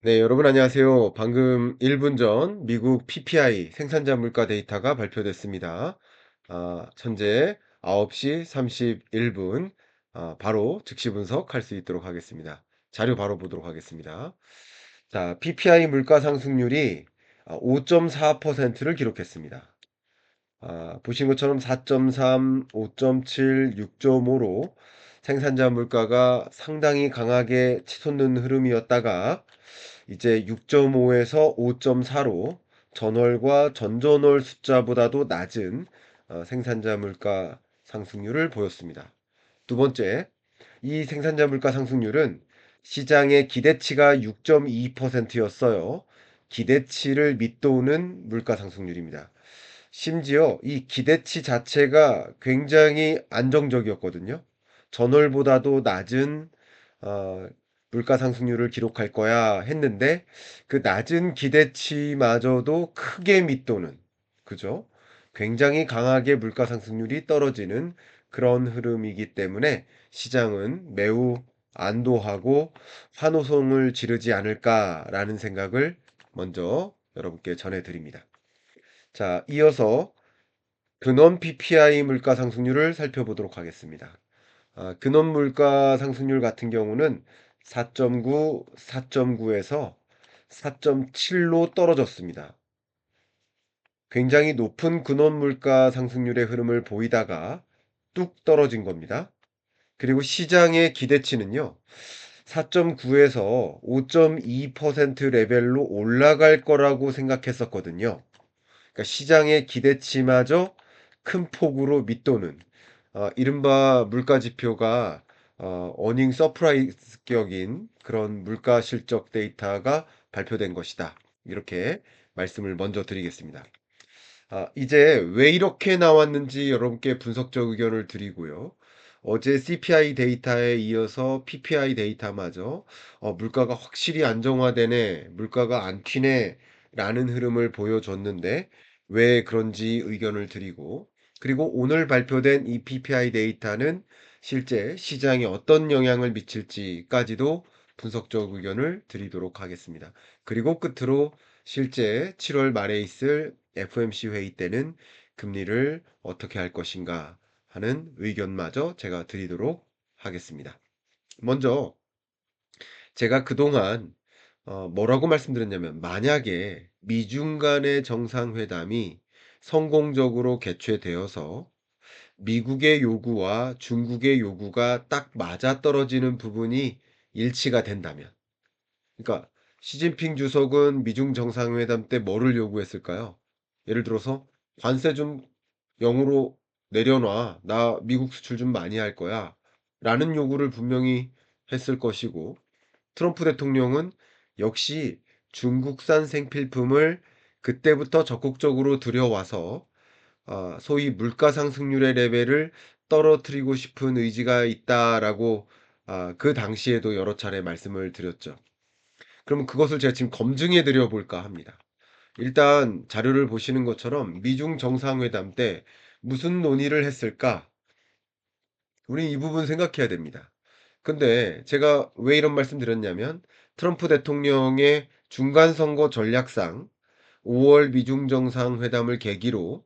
네, 여러분 안녕하세요. 방금 1분 전 미국 PPI 생산자 물가 데이터가 발표됐습니다. 현재 9시 31분, 바로 즉시 분석할 수 있도록 하겠습니다. 자료 바로 보도록 하겠습니다. 자, PPI 물가 상승률이 5.4%를 기록했습니다. 보신 것처럼 4.3, 5.7, 6.5로 생산자 물가가 상당히 강하게 치솟는 흐름이었다가 이제 6.5에서 5.4로 전월과 전전월 숫자보다도 낮은 생산자 물가 상승률을 보였습니다. 두 번째, 이 생산자 물가 상승률은 시장의 기대치가 6.2%였어요. 기대치를 밑도는 물가 상승률입니다. 심지어 이 기대치 자체가 굉장히 안정적이었거든요. 전월보다도 낮은 어, 물가 상승률을 기록할 거야 했는데 그 낮은 기대치마저도 크게 밑도는, 그죠? 굉장히 강하게 물가 상승률이 떨어지는 그런 흐름이기 때문에 시장은 매우 안도하고 환호성을 지르지 않을까라는 생각을 먼저 여러분께 전해드립니다. 자, 이어서 근원 PPI 물가 상승률을 살펴보도록 하겠습니다. 근원 물가 상승률 같은 경우는 4.9, 4.9에서 4.7로 떨어졌습니다. 굉장히 높은 근원 물가 상승률의 흐름을 보이다가 뚝 떨어진 겁니다. 그리고 시장의 기대치는요, 4.9에서 5.2% 레벨로 올라갈 거라고 생각했었거든요. 그러니까 시장의 기대치마저 큰 폭으로 밑도는, 이른바 물가 지표가 어닝 서프라이즈격인 그런 물가 실적 데이터가 발표된 것이다. 이렇게 말씀을 먼저 드리겠습니다. 이제 왜 이렇게 나왔는지 여러분께 분석적 의견을 드리고요. 어제 CPI 데이터에 이어서 PPI 데이터마저 물가가 확실히 안정화되네, 물가가 안 튀네 라는 흐름을 보여줬는데 왜 그런지 의견을 드리고, 그리고 오늘 발표된 이 PPI 데이터는 실제 시장에 어떤 영향을 미칠지까지도 분석적 의견을 드리도록 하겠습니다. 그리고 끝으로 실제 7월 말에 있을 FOMC 회의 때는 금리를 어떻게 할 것인가 하는 의견마저 제가 드리도록 하겠습니다. 먼저 제가 그동안 뭐라고 말씀드렸냐면, 만약에 미중 간의 정상회담이 성공적으로 개최되어서 미국의 요구와 중국의 요구가 딱 맞아떨어지는 부분이 일치가 된다면, 그러니까 시진핑 주석은 미중 정상회담 때 뭐를 요구했을까요? 예를 들어서 관세 좀 0으로 내려놔. 나 미국 수출 좀 많이 할 거야. 라는 요구를 분명히 했을 것이고, 트럼프 대통령은 역시 중국산 생필품을 그때부터 적극적으로 들여와서 소위 물가 상승률의 레벨을 떨어뜨리고 싶은 의지가 있다라고 그 당시에도 여러 차례 말씀을 드렸죠. 그러면 그것을 제가 지금 검증해 드려 볼까 합니다. 일단 자료를 보시는 것처럼 미중 정상회담 때 무슨 논의를 했을까? 우리 이 부분 생각해야 됩니다. 근데 제가 왜 이런 말씀 드렸냐면, 트럼프 대통령의 중간선거 전략상 5월 미중 정상회담을 계기로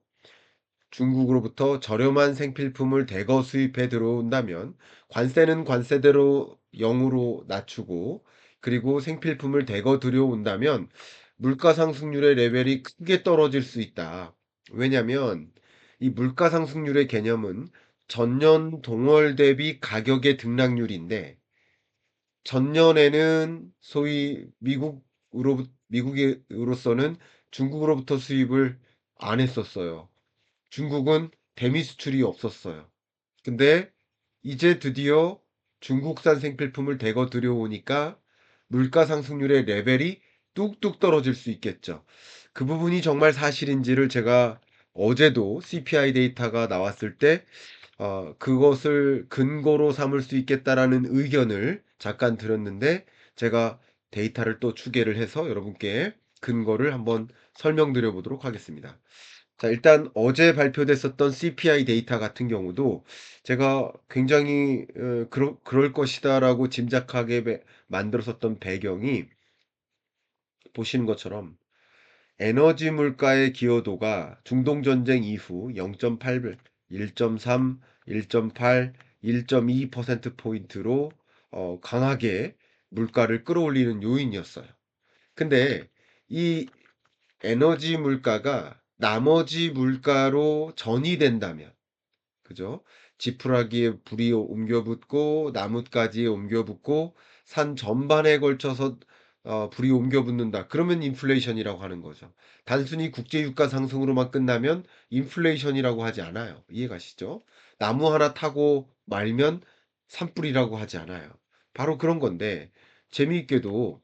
중국으로부터 저렴한 생필품을 대거 수입해 들어온다면 관세는 관세대로 0으로 낮추고, 그리고 생필품을 대거 들여온다면 물가 상승률의 레벨이 크게 떨어질 수 있다. 왜냐면 이 물가 상승률의 개념은 전년 동월 대비 가격의 등락률인데, 전년에는 소위 미국으로서는 중국으로부터 수입을 안 했었어요. 중국은 대미 수출이 없었어요. 근데 이제 드디어 중국산 생필품을 대거 들여오니까 물가 상승률의 레벨이 뚝뚝 떨어질 수 있겠죠. 그 부분이 정말 사실인지를 제가 어제도 CPI 데이터가 나왔을 때 그것을 근거로 삼을 수 있겠다라는 의견을 잠깐 드렸는데, 제가 데이터를 또 추계를 해서 여러분께 근거를 한번 설명드려 보도록 하겠습니다. 자, 일단 어제 발표됐었던 CPI 데이터 같은 경우도 제가 굉장히 그럴 것이다라고 짐작하게 만들었었던 배경이 보시는 것처럼 에너지 물가의 기여도가 중동 전쟁 이후 0.8, 1.3, 1.8, 1.2% 포인트로 강하게 물가를 끌어올리는 요인이었어요. 근데 이 에너지 물가가 나머지 물가로 전이된다면, 그죠? 지푸라기에 불이 옮겨 붙고 나뭇가지에 옮겨 붙고 산 전반에 걸쳐서 불이 옮겨 붙는다. 그러면 인플레이션이라고 하는 거죠. 단순히 국제 유가 상승으로만 끝나면 인플레이션이라고 하지 않아요. 이해가시죠? 나무 하나 타고 말면 산불이라고 하지 않아요. 바로 그런 건데, 재미있게도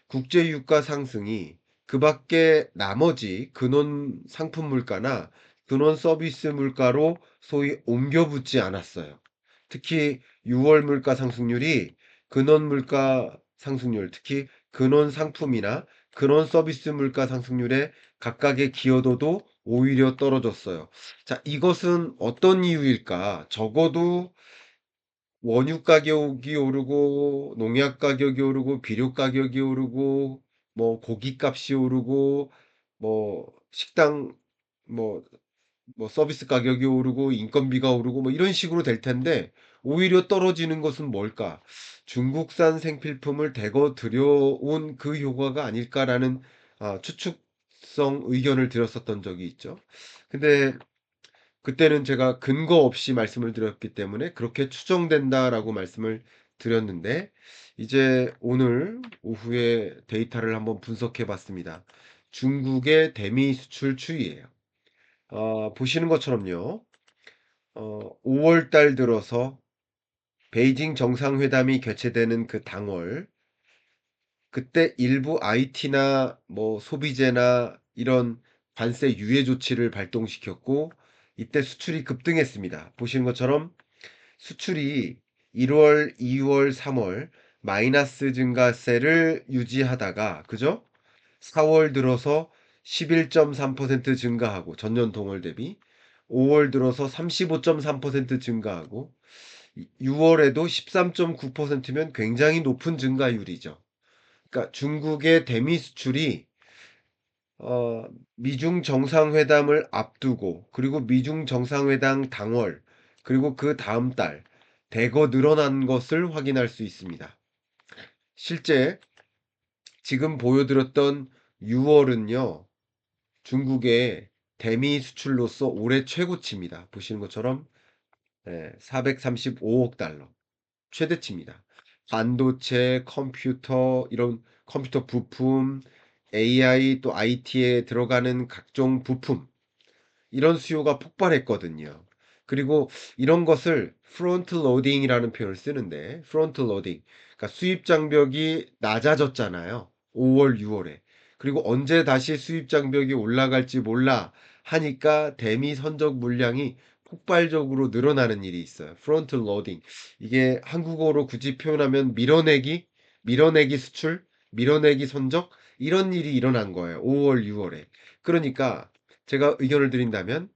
국제 유가 상승이 그 밖에 나머지 근원 상품 물가나 근원 서비스 물가로 소위 옮겨 붙지 않았어요. 특히 6월 물가 상승률이 근원 물가 상승률, 특히 근원 상품이나 근원 서비스 물가 상승률의 각각의 기여도도 오히려 떨어졌어요. 자, 이것은 어떤 이유일까? 적어도 원유 가격이 오르고 농약 가격이 오르고 비료 가격이 오르고 뭐 고기값이 오르고 뭐 식당 뭐 서비스 가격이 오르고 인건비가 오르고 뭐 이런 식으로 될 텐데 오히려 떨어지는 것은 뭘까? 중국산 생필품을 대거 들여온 그 효과가 아닐까라는 추측성 의견을 드렸었던 적이 있죠. 근데 그때는 제가 근거 없이 말씀을 드렸기 때문에 그렇게 추정된다라고 말씀을 드렸는데 이제 오늘 오후에 데이터를 한번 분석해 봤습니다. 중국의 대미 수출 추이예요. 보시는 것처럼요. 5월 달 들어서 베이징 정상회담이 개최되는 그 당월, 그때 일부 IT나 뭐 소비재나 이런 관세 유예 조치를 발동시켰고, 이때 수출이 급등했습니다. 보시는 것처럼 수출이 1월, 2월, 3월 마이너스 증가세를 유지하다가, 그죠? 4월 들어서 11.3% 증가하고 전년 동월 대비 5월 들어서 35.3% 증가하고 6월에도 13.9%면 굉장히 높은 증가율이죠. 그러니까 중국의 대미 수출이 어, 미중 정상회담을 앞두고 그리고 미중 정상회담 당월 그리고 그 다음 달 대거 늘어난 것을 확인할 수 있습니다. 실제 지금 보여드렸던 6월은요. 중국의 대미 수출로서 올해 최고치입니다. 보시는 것처럼 435억 달러 최대치입니다. 반도체, 컴퓨터 이런 컴퓨터 부품, AI 또 IT에 들어가는 각종 부품 이런 수요가 폭발했거든요. 그리고 이런 것을 프론트 로딩이라는 표현을 쓰는데 프론트 로딩 그러니까 수입 장벽이 낮아졌잖아요. 5월, 6월에. 그리고 언제 다시 수입 장벽이 올라갈지 몰라 하니까 대미 선적 물량이 폭발적으로 늘어나는 일이 있어요. 프론트 로딩. 이게 한국어로 굳이 표현하면 밀어내기 수출, 밀어내기 선적 이런 일이 일어난 거예요. 5월, 6월에. 그러니까 제가 의견을 드린다면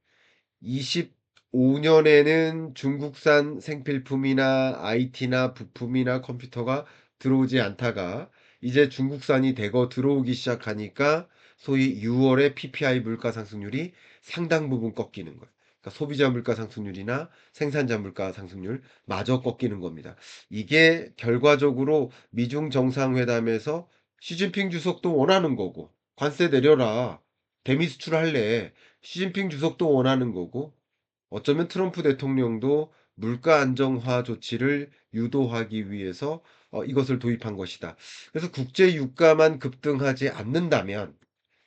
25년에는 중국산 생필품이나 IT나 부품이나 컴퓨터가 들어오지 않다가 이제 중국산이 대거 들어오기 시작하니까 소위 6월에 PPI 물가 상승률이 상당 부분 꺾이는 거예요. 그러니까 소비자 물가 상승률이나 생산자 물가 상승률 마저 꺾이는 겁니다. 이게 결과적으로 미중 정상회담에서 시진핑 주석도 원하는 거고 관세 내려라. 대미 수출할래. 시진핑 주석도 원하는 거고 어쩌면 트럼프 대통령도 물가 안정화 조치를 유도하기 위해서 이것을 도입한 것이다. 그래서 국제 유가만 급등하지 않는다면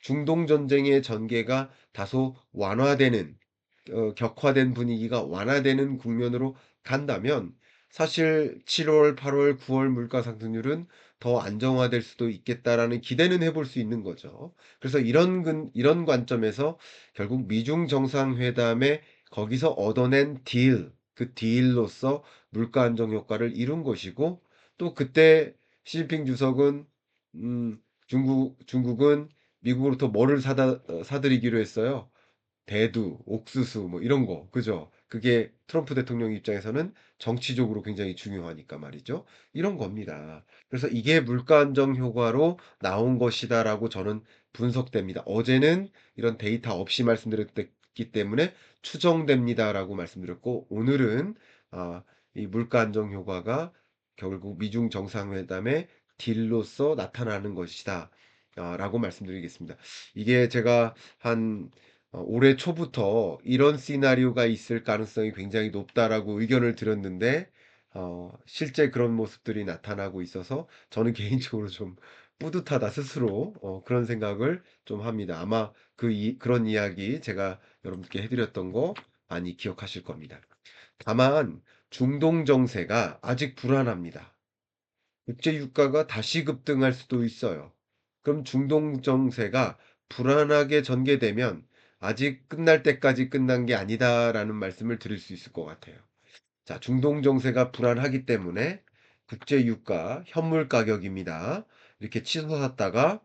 중동 전쟁의 전개가 다소 완화되는 격화된 분위기가 완화되는 국면으로 간다면 사실 7월, 8월, 9월 물가 상승률은 더 안정화될 수도 있겠다라는 기대는 해볼 수 있는 거죠. 그래서 이런 관점에서 결국 미중 정상회담에 거기서 얻어낸 그 딜로서 물가 안정 효과를 이룬 것이고 또 그때 시진핑 주석은 중국은 미국으로부터 뭐를 사들이기로 했어요? 대두, 옥수수 뭐 이런 거. 그죠? 그게 트럼프 대통령 입장에서는 정치적으로 굉장히 중요하니까 말이죠. 이런 겁니다. 그래서 이게 물가 안정 효과로 나온 것이다라고 저는 분석됩니다. 어제는 이런 데이터 없이 말씀드렸기 때문에 추정됩니다라고 말씀드렸고, 오늘은 이 물가 안정 효과가 결국 미중 정상회담의 딜로서 나타나는 것이다. 라고 말씀드리겠습니다. 이게 제가 한 올해 초부터 이런 시나리오가 있을 가능성이 굉장히 높다라고 의견을 드렸는데, 실제 그런 모습들이 나타나고 있어서 저는 개인적으로 좀 뿌듯하다 스스로 그런 생각을 좀 합니다. 아마 그런 이야기 제가 여러분께 해드렸던 거 많이 기억하실 겁니다. 다만 중동 정세가 아직 불안합니다. 국제 유가가 다시 급등할 수도 있어요. 그럼 중동 정세가 불안하게 전개되면 아직 끝날 때까지 끝난 게 아니다라는 말씀을 드릴 수 있을 것 같아요. 자, 중동 정세가 불안하기 때문에 국제 유가, 현물 가격입니다. 이렇게 치솟았다가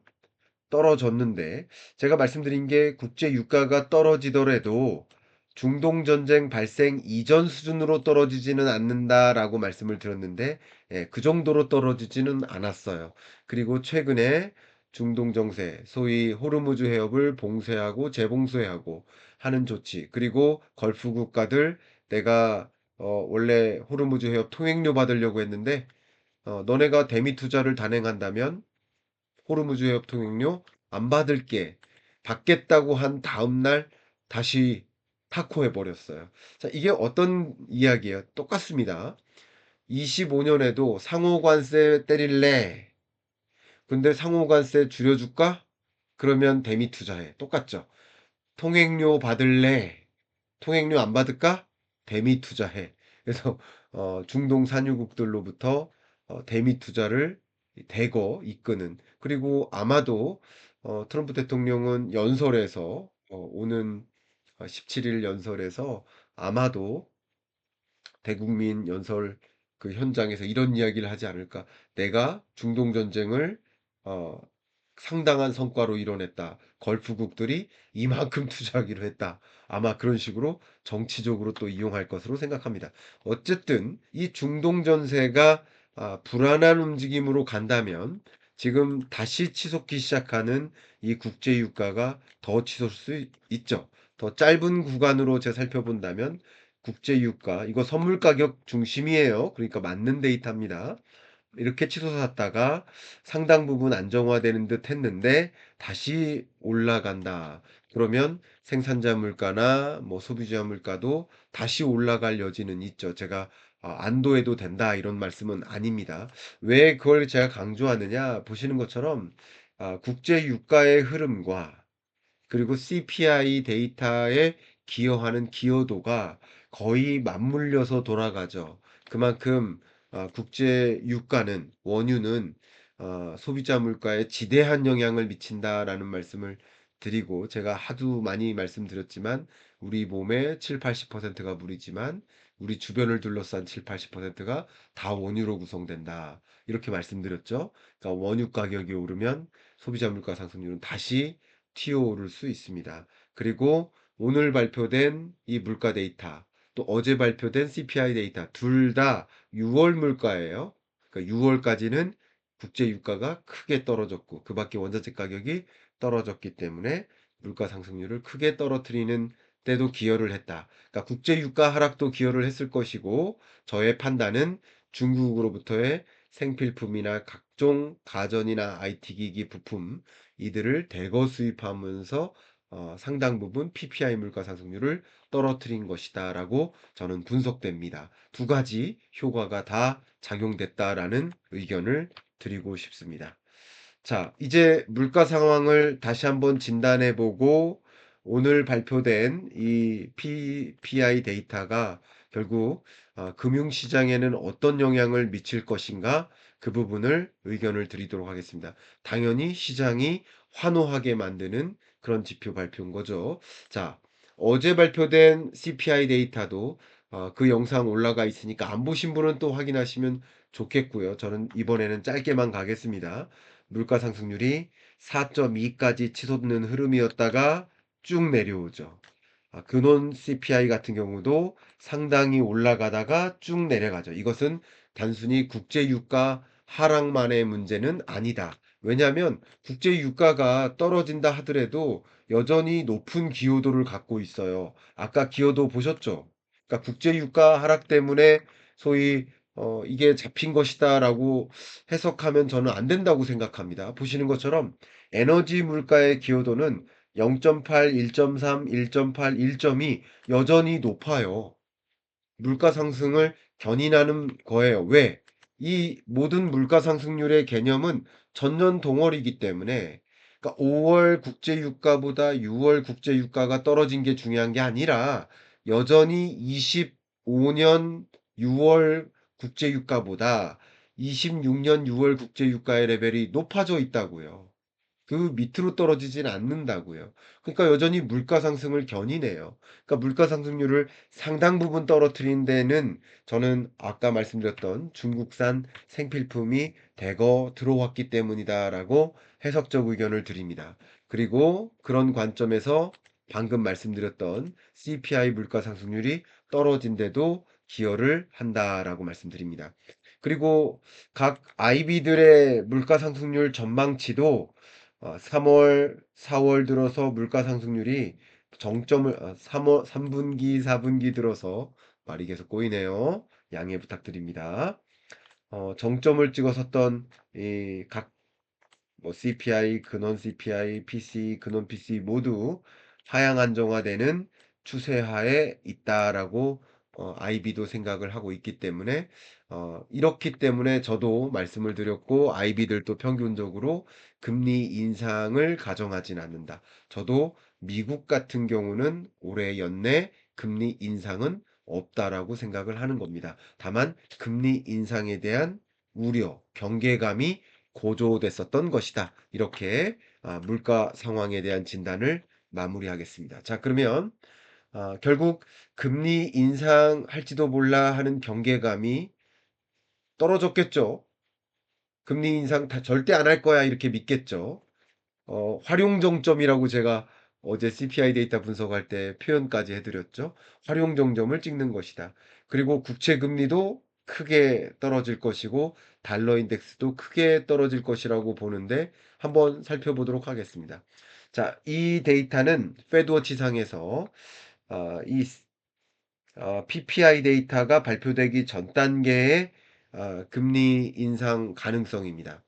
떨어졌는데, 제가 말씀드린 게 국제 유가가 떨어지더라도 중동 전쟁 발생 이전 수준으로 떨어지지는 않는다라고 말씀을 드렸는데, 예, 그 정도로 떨어지지는 않았어요. 그리고 최근에 중동 정세, 소위 호르무즈 해협을 봉쇄하고 재봉쇄하고 하는 조치, 그리고 걸프 국가들 내가 원래 호르무즈 해협 통행료 받으려고 했는데, 너네가 대미 투자를 단행한다면 호르무즈 해협 통행료 안 받을게. 받겠다고 한 다음날 다시 타코해 버렸어요. 자, 이게 어떤 이야기예요? 똑같습니다. 25년에도 상호관세 때릴래. 근데 상호관세 줄여줄까? 그러면 대미 투자해. 똑같죠. 통행료 받을래. 통행료 안 받을까? 대미 투자해. 그래서 중동 산유국들로부터 대미 투자를 대거 이끄는, 그리고 아마도 트럼프 대통령은 연설에서 오는 17일 연설에서 아마도 대국민 연설 그 현장에서 이런 이야기를 하지 않을까. 내가 중동 전쟁을 어, 상당한 성과로 이뤄냈다. 걸프국들이 이만큼 투자하기로 했다. 아마 그런 식으로 정치적으로 또 이용할 것으로 생각합니다. 어쨌든 이 중동 전세가 불안한 움직임으로 간다면 지금 다시 치솟기 시작하는 이 국제 유가가 더 치솟을 수 있죠. 더 짧은 구간으로 제가 살펴본다면 국제 유가, 이거 선물 가격 중심이에요. 그러니까 맞는 데이터입니다. 이렇게 치솟았다가 상당 부분 안정화되는 듯 했는데 다시 올라간다. 그러면 생산자 물가나 뭐 소비자 물가도 다시 올라갈 여지는 있죠. 제가 안도해도 된다 이런 말씀은 아닙니다. 왜 그걸 제가 강조하느냐 보시는 것처럼 국제 유가의 흐름과 그리고 CPI 데이터에 기여하는 기여도가 거의 맞물려서 돌아가죠. 그만큼 국제 유가는, 원유는 소비자 물가에 지대한 영향을 미친다라는 말씀을 드리고, 제가 하도 많이 말씀드렸지만 우리 몸의 7, 80%가 물이지만 우리 주변을 둘러싼 7, 80%가 다 원유로 구성된다. 이렇게 말씀드렸죠. 그러니까 원유 가격이 오르면 소비자 물가 상승률은 다시 튀어오를 수 있습니다. 그리고 오늘 발표된 이 물가 데이터, 또 어제 발표된 CPI 데이터, 둘 다 6월 물가예요. 그러니까 6월까지는 국제 유가가 크게 떨어졌고, 그 밖에 원자재 가격이 떨어졌기 때문에 물가 상승률을 크게 떨어뜨리는 때도 기여를 했다. 그러니까 국제 유가 하락도 기여를 했을 것이고, 저의 판단은 중국으로부터의 생필품이나 각종 가전이나 IT 기기 부품, 이들을 대거 수입하면서 상당 부분 PPI 물가 상승률을 떨어뜨린 것이다라고 저는 분석됩니다. 두 가지 효과가 다 작용됐다라는 의견을 드리고 싶습니다. 자, 이제 물가 상황을 다시 한번 진단해 보고 오늘 발표된 이 PPI 데이터가 결국 금융시장에는 어떤 영향을 미칠 것인가, 그 부분을 의견을 드리도록 하겠습니다. 당연히 시장이 환호하게 만드는 그런 지표 발표인 거죠. 자, 어제 발표된 CPI 데이터도 그 영상 올라가 있으니까 안 보신 분은 또 확인하시면 좋겠고요. 저는 이번에는 짧게만 가겠습니다. 물가 상승률이 4.2까지 치솟는 흐름이었다가 쭉 내려오죠. 근원 CPI 같은 경우도 상당히 올라가다가 쭉 내려가죠. 이것은 단순히 국제유가 하락만의 문제는 아니다. 왜냐하면 국제유가가 떨어진다 하더라도 여전히 높은 기여도를 갖고 있어요. 아까 기여도 보셨죠? 그러니까 국제유가 하락 때문에 소위 이게 잡힌 것이다라고 해석하면 저는 안 된다고 생각합니다. 보시는 것처럼 에너지 물가의 기여도는 0.8, 1.3, 1.8, 1.2 여전히 높아요. 물가 상승을 견인하는 거예요. 왜? 이 모든 물가 상승률의 개념은 전년 동월이기 때문에, 그러니까 5월 국제유가보다 6월 국제유가가 떨어진 게 중요한 게 아니라 여전히 25년 6월 국제유가보다 26년 6월 국제유가의 레벨이 높아져 있다고요. 그 밑으로 떨어지진 않는다고요. 그러니까 여전히 물가 상승을 견인해요. 그러니까 물가 상승률을 상당 부분 떨어뜨린 데는 저는 아까 말씀드렸던 중국산 생필품이 대거 들어왔기 때문이다라고 해석적 의견을 드립니다. 그리고 그런 관점에서 방금 말씀드렸던 CPI 물가 상승률이 떨어진데도 기여를 한다라고 말씀드립니다. 그리고 각 IB들의 물가 상승률 전망치도 3월, 4월 들어서 물가 상승률이 정점을 3월, 3분기, 4분기 들어서 말이 계속 꼬이네요. 양해 부탁드립니다. 정점을 찍었었던 이각 CPI, 근원 CPI, PC, 근원 PC 모두 하향 안정화되는 추세하에 있다라고 IB도 생각을 하고 있기 때문에 이렇기 때문에 저도 말씀을 드렸고 IB들도 평균적으로 금리 인상을 가정하진 않는다. 저도 미국 같은 경우는 올해 연내 금리 인상은 없다라고 생각을 하는 겁니다. 다만 금리 인상에 대한 우려, 경계감이 고조됐었던 것이다. 이렇게 물가 상황에 대한 진단을 마무리하겠습니다. 자, 그러면 결국 금리 인상할지도 몰라 하는 경계감이 떨어졌겠죠. 금리 인상 절대 안 할 거야 이렇게 믿겠죠. 활용 정점이라고 제가 어제 CPI 데이터 분석할 때 표현까지 해드렸죠. 활용 정점을 찍는 것이다. 그리고 국채 금리도 크게 떨어질 것이고 달러 인덱스도 크게 떨어질 것이라고 보는데 한번 살펴보도록 하겠습니다. 자, 이 데이터는 페드워치상에서 이 PPI 데이터가 발표되기 전 단계의 금리 인상 가능성입니다.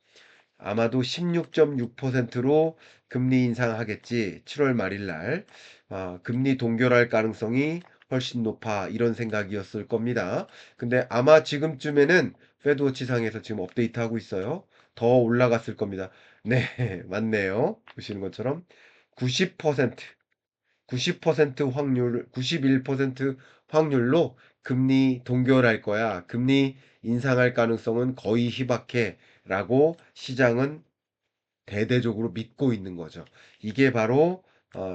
아마도 16.6%로 금리 인상하겠지. 7월 말일 날. 금리 동결할 가능성이 훨씬 높아. 이런 생각이었을 겁니다. 근데 아마 지금쯤에는 페드워치상에서 지금 업데이트하고 있어요. 더 올라갔을 겁니다. 네, 맞네요. 보시는 것처럼 90%, 90% 확률, 91% 확률로 금리 동결할 거야. 금리 인상할 가능성은 거의 희박해. 라고 시장은 대대적으로 믿고 있는 거죠. 이게 바로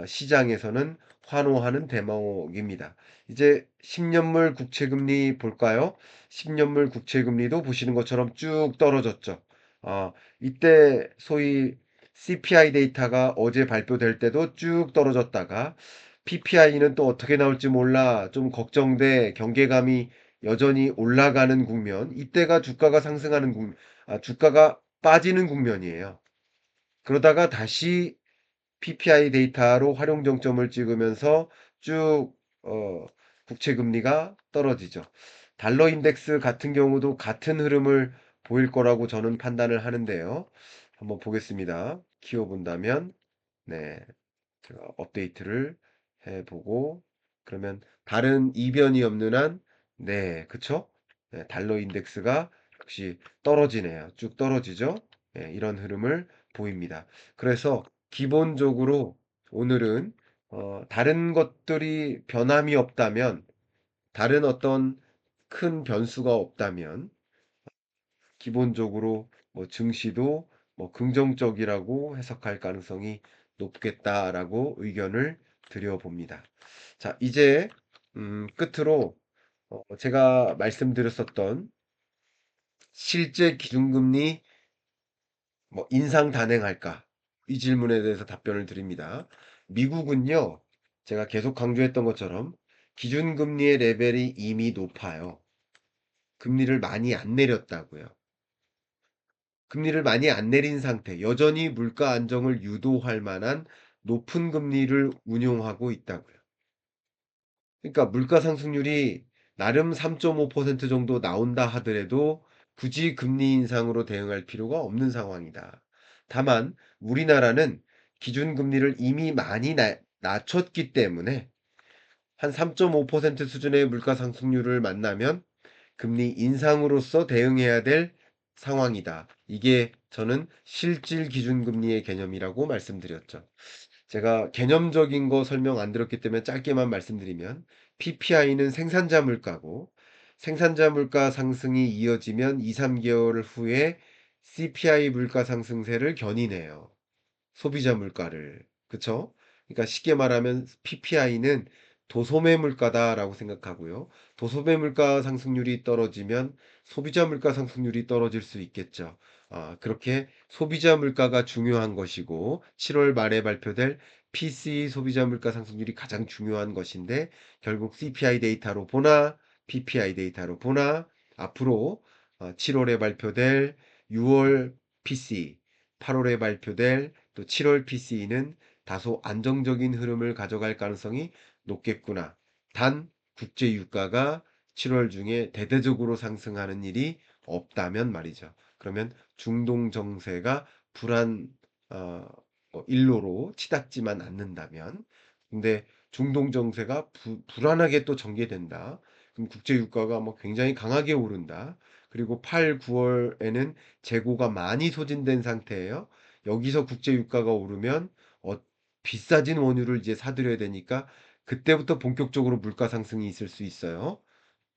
시장에서는 환호하는 대목입니다. 이제 10년물 국채금리 볼까요? 10년물 국채금리도 보시는 것처럼 쭉 떨어졌죠. 이때 소위 CPI 데이터가 어제 발표될 때도 쭉 떨어졌다가 PPI는 또 어떻게 나올지 몰라 좀 걱정돼 경계감이 여전히 올라가는 국면. 이때가 주가가 상승하는 주가가 빠지는 국면이에요. 그러다가 다시 PPI 데이터로 활용 정점을 찍으면서 쭉 국채 금리가 떨어지죠. 달러 인덱스 같은 경우도 같은 흐름을 보일 거라고 저는 판단을 하는데요. 한번 보겠습니다. 키워 본다면 네, 제가 업데이트를 해보고 그러면 다른 이변이 없는 한 네, 그쵸? 네, 달러 인덱스가 역시 떨어지네요. 쭉 떨어지죠? 네, 이런 흐름을 보입니다. 그래서 기본적으로 오늘은 다른 것들이 변함이 없다면 다른 어떤 큰 변수가 없다면 기본적으로 뭐 증시도 뭐 긍정적이라고 해석할 가능성이 높겠다라고 의견을 드려봅니다. 자, 이제 끝으로 제가 말씀드렸었던 실제 기준금리 뭐 인상 단행할까? 이 질문에 대해서 답변을 드립니다. 미국은요, 제가 계속 강조했던 것처럼 기준금리의 레벨이 이미 높아요. 금리를 많이 안 내렸다고요. 금리를 많이 안 내린 상태, 여전히 물가 안정을 유도할 만한 높은 금리를 운용하고 있다고요. 그러니까 물가 상승률이 나름 3.5% 정도 나온다 하더라도 굳이 금리 인상으로 대응할 필요가 없는 상황이다. 다만 우리나라는 기준금리를 이미 많이 낮췄기 때문에 한 3.5% 수준의 물가 상승률을 만나면 금리 인상으로서 대응해야 될 상황이다. 이게 저는 실질 기준금리의 개념이라고 말씀드렸죠. 제가 개념적인 거 설명 안 드렸기 때문에 짧게만 말씀드리면 PPI는 생산자 물가고 생산자 물가 상승이 이어지면 2~3개월 후에 CPI 물가 상승세를 견인해요. 소비자 물가를. 그쵸? 그러니까 쉽게 말하면 PPI는 도소매 물가다라고 생각하고요. 도소매 물가 상승률이 떨어지면 소비자 물가 상승률이 떨어질 수 있겠죠. 그렇게 소비자 물가가 중요한 것이고 7월 말에 발표될 PCE 소비자 물가 상승률이 가장 중요한 것인데 결국 CPI 데이터로 보나 PPI 데이터로 보나 앞으로 7월에 발표될 6월 PCE, 8월에 발표될 또 7월 PCE는 다소 안정적인 흐름을 가져갈 가능성이 높겠구나. 단 국제 유가가 7월 중에 대대적으로 상승하는 일이 없다면 말이죠. 그러면 중동 정세가 불안 일로로 치닫지만 않는다면, 근데 중동 정세가 불안하게 또 전개된다. 그럼 국제 유가가 뭐 굉장히 강하게 오른다. 그리고 8, 9월에는 재고가 많이 소진된 상태예요. 여기서 국제 유가가 오르면 어, 비싸진 원유를 이제 사들여야 되니까 그때부터 본격적으로 물가 상승이 있을 수 있어요.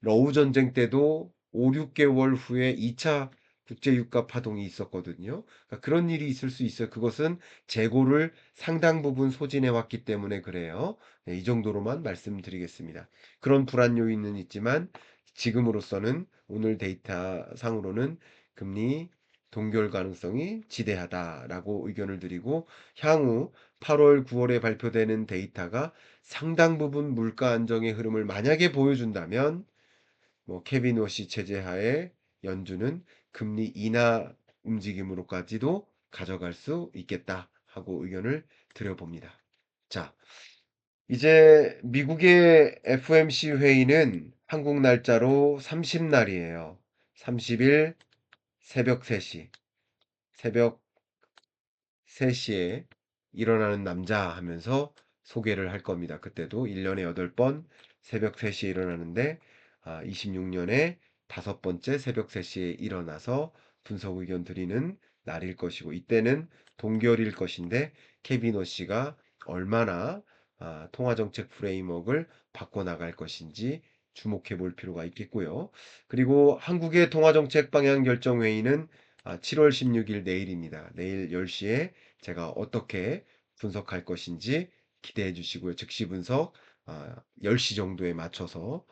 러우 전쟁 때도 5~6개월 후에 2차 국제 유가 파동이 있었거든요. 그러니까 그런 일이 있을 수 있어요. 그것은 재고를 상당 부분 소진해 왔기 때문에 그래요. 네, 이 정도로만 말씀드리겠습니다. 그런 불안 요인은 있지만 지금으로서는 오늘 데이터 상으로는 금리 동결 가능성이 지대하다라고 의견을 드리고 향후 8월, 9월에 발표되는 데이터가 상당 부분 물가 안정의 흐름을 만약에 보여준다면 뭐 케빈 워시 체제 하에 연준은 금리 인하 움직임으로까지도 가져갈 수 있겠다 하고 의견을 드려봅니다. 자, 이제 미국의 FOMC 회의는 한국 날짜로 30날이에요. 30일 새벽 3시. 새벽 3시에 일어나는 남자 하면서 소개를 할 겁니다. 그때도 1년에 8번 새벽 3시에 일어나는데 26년에 5번째 새벽 3시에 일어나서 분석 의견 드리는 날일 것이고 이때는 동결일 것인데 케빈 오씨가 얼마나 통화정책 프레임워크를 바꿔나갈 것인지 주목해 볼 필요가 있겠고요. 그리고 한국의 통화정책 방향 결정 회의는 7월 16일 내일입니다. 내일 10시에 제가 어떻게 분석할 것인지 기대해 주시고요. 즉시 분석 10시 정도에 맞춰서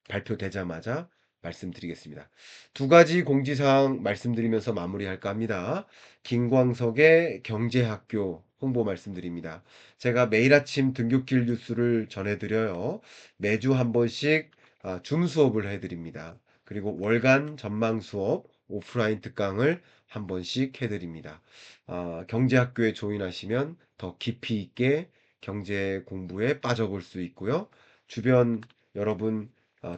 발표되자마자 말씀드리겠습니다. 두 가지 공지사항 말씀드리면서 마무리할까 합니다. 김광석의 경제학교 홍보 말씀드립니다. 제가 매일 아침 등굣길 뉴스를 전해드려요. 매주 한 번씩 줌 수업을 해드립니다. 그리고 월간 전망 수업, 오프라인 특강을 한 번씩 해드립니다. 경제학교에 조인하시면 더 깊이 있게 경제 공부에 빠져볼 수 있고요. 주변 여러분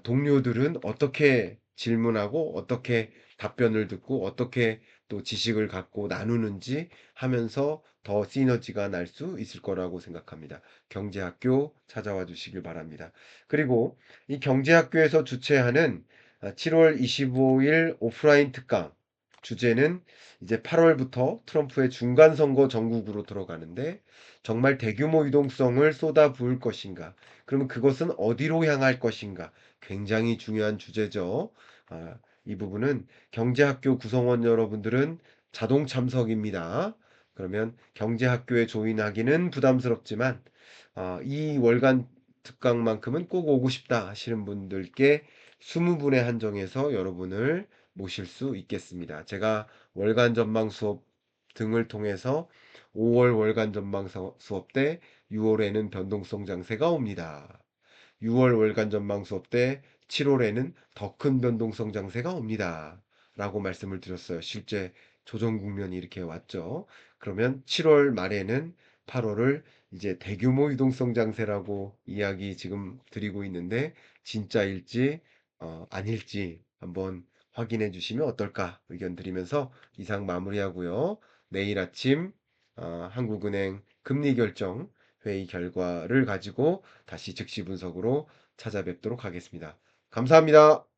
동료들은 어떻게 질문하고 어떻게 답변을 듣고 어떻게 또 지식을 갖고 나누는지 하면서 더 시너지가 날 수 있을 거라고 생각합니다. 경제학교 찾아와 주시길 바랍니다. 그리고 이 경제학교에서 주최하는 7월 25일 오프라인 특강 주제는 이제 8월부터 트럼프의 중간선거 전국으로 들어가는데 정말 대규모 유동성을 쏟아부을 것인가? 그러면 그것은 어디로 향할 것인가? 굉장히 중요한 주제죠. 이 부분은 경제학교 구성원 여러분들은 자동 참석입니다. 그러면 경제학교에 조인하기는 부담스럽지만 이 월간 특강만큼은 꼭 오고 싶다 하시는 분들께 20분에 한정해서 여러분을 모실 수 있겠습니다. 제가 월간 전망 수업 등을 통해서 5월 월간 전망 수업 때 6월에는 변동성 장세가 옵니다. 6월 월간 전망 수업 때 7월에는 더 큰 변동성 장세가 옵니다. 라고 말씀을 드렸어요. 실제 조정 국면이 이렇게 왔죠. 그러면 7월 말에는 8월을 이제 대규모 유동성 장세라고 이야기 지금 드리고 있는데 진짜일지 아닐지 한번 확인해 주시면 어떨까 의견 드리면서 이상 마무리하고요. 내일 아침 한국은행 금리 결정 회의 결과를 가지고 다시 즉시 분석으로 찾아뵙도록 하겠습니다. 감사합니다.